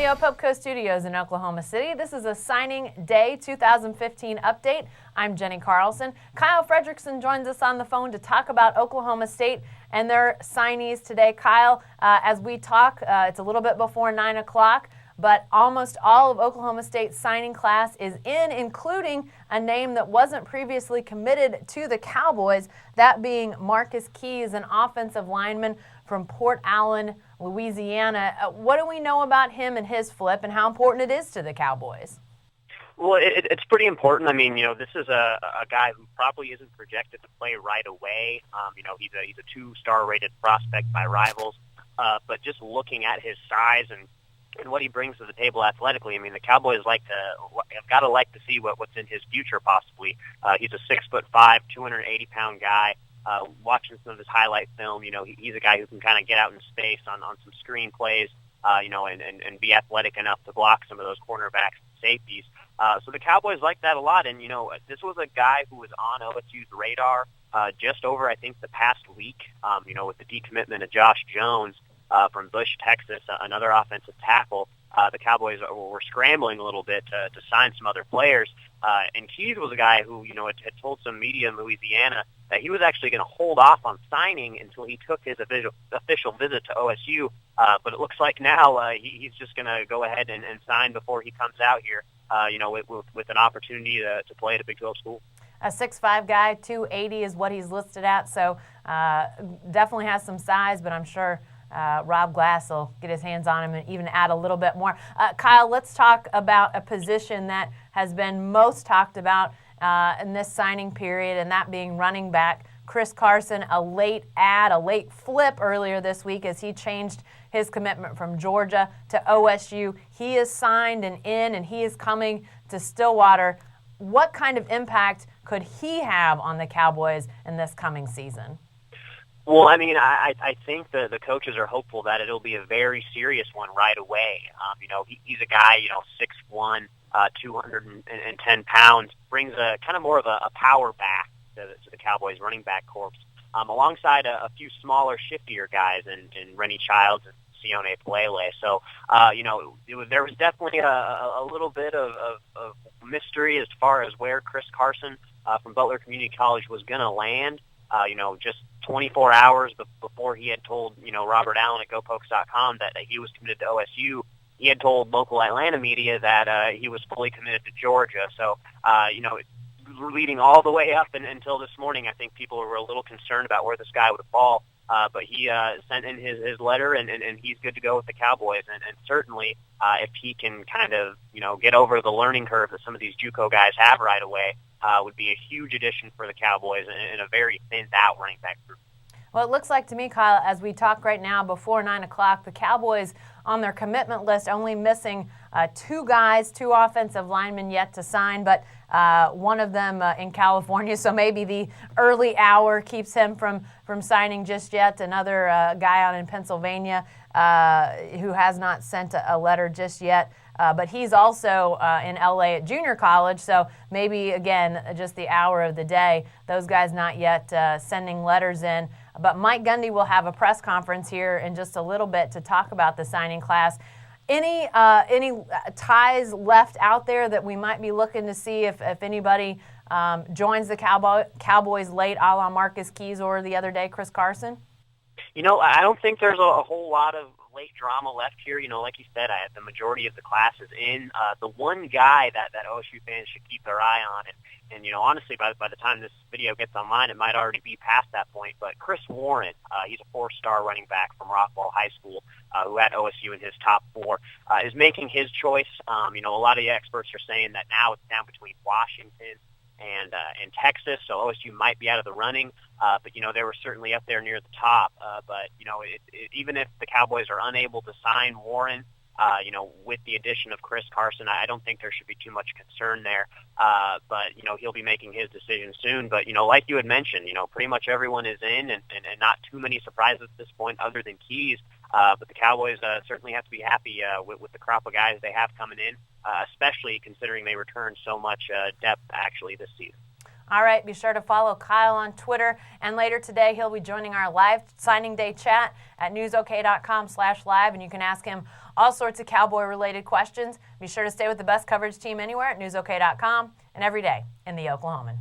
Opopco Studios in Oklahoma City. This is a signing day 2015 update. I'm Jenny Carlson. Kyle Fredrickson joins us on the phone to talk about Oklahoma State and their signees today. Kyle, as we talk, it's a little bit before 9 o'clock, but almost all of Oklahoma State's signing class is in, including a name that wasn't previously committed to the Cowboys, that being Marcus Keys, an offensive lineman from Port Allen, Louisiana. What do we know about him and his flip, and how important it is to the Cowboys? Well, it's pretty important. I mean, this is a guy who probably isn't projected to play right away. He's a 2-star rated prospect by Rivals, but just looking at his size and what he brings to the table athletically, I mean, the Cowboys have got to like to see what's in his future possibly. He's a 6'5", 280-pound guy. Watching some of his highlight film, he's a guy who can kind of get out in space on some screen plays, and be athletic enough to block some of those cornerbacks and safeties. So the Cowboys like that a lot. And, this was a guy who was on OSU's radar just over, I think, the past week, with the decommitment of Josh Jones from Bush, Texas, another offensive tackle. The Cowboys were scrambling a little bit to sign some other players. And Keys was a guy who, had told some media in Louisiana that he was actually going to hold off on signing until he took his official visit to OSU. But it looks like now he's just going to go ahead and sign before he comes out here, with an opportunity to play at a Big 12 school. A 6'5" guy, 280 is what he's listed at, so definitely has some size, but I'm sure Rob Glass will get his hands on him and even add a little bit more. Kyle, let's talk about a position that has been most talked about in this signing period, and that being running back. Chris Carson, a late flip earlier this week as he changed his commitment from Georgia to OSU. He is signed and in, and he is coming to Stillwater. What kind of impact could he have on the Cowboys in this coming season? Well, I mean, I think the coaches are hopeful that it'll be a very serious one right away. He's a guy, 6'1", 210 pounds, brings a kind of more of a power back to the Cowboys running back corps, alongside a few smaller, shiftier guys in Rennie Childs and Sione Pelele. So, there was definitely a little bit of mystery as far as where Chris Carson from Butler Community College was going to land. Just 24 hours before he had told, Robert Allen at GoPokes.com that he was committed to OSU, he had told local Atlanta media that he was fully committed to Georgia. So, leading all the way up until this morning, I think people were a little concerned about where this guy would fall. But he sent in his letter, and he's good to go with the Cowboys. And certainly, if he can kind of, get over the learning curve that some of these JUCO guys have right away, would be a huge addition for the Cowboys in a very thinned-out running back group. Well, it looks like to me, Kyle, as we talk right now before 9 o'clock, the Cowboys on their commitment list only missing 2 guys, 2 offensive linemen yet to sign, but one of them in California, so maybe the early hour keeps him from signing just yet. Another guy out in Pennsylvania who has not sent a letter just yet. But he's also in L.A. at junior college, so maybe, again, just the hour of the day. Those guys not yet sending letters in. But Mike Gundy will have a press conference here in just a little bit to talk about the signing class. Any ties left out there that we might be looking to see if anybody joins the Cowboys late, a la Marcus Keys or the other day, Chris Carson? I don't think there's a whole lot of late drama left here. Like you said, the majority of the class is in. The one guy that OSU fans should keep their eye on, and honestly, by the time this video gets online, it might already be past that point, but Chris Warren, he's a 4-star running back from Rockwall High School, who had OSU in his top 4, is making his choice. A lot of the experts are saying that now it's down between Washington and Texas, so OSU might be out of the running, but they were certainly up there near the top. But even if the Cowboys are unable to sign Warren, with the addition of Chris Carson, I don't think there should be too much concern there. But he'll be making his decision soon. But like you had mentioned, pretty much everyone is in, and not too many surprises at this point, other than Keys. But the Cowboys certainly have to be happy with the crop of guys they have coming in, especially considering they returned so much depth actually this season. All right, be sure to follow Kyle on Twitter, and later today he'll be joining our live signing day chat at newsok.com/live, and you can ask him all sorts of Cowboy-related questions. Be sure to stay with the best coverage team anywhere at newsok.com and every day in the Oklahoman.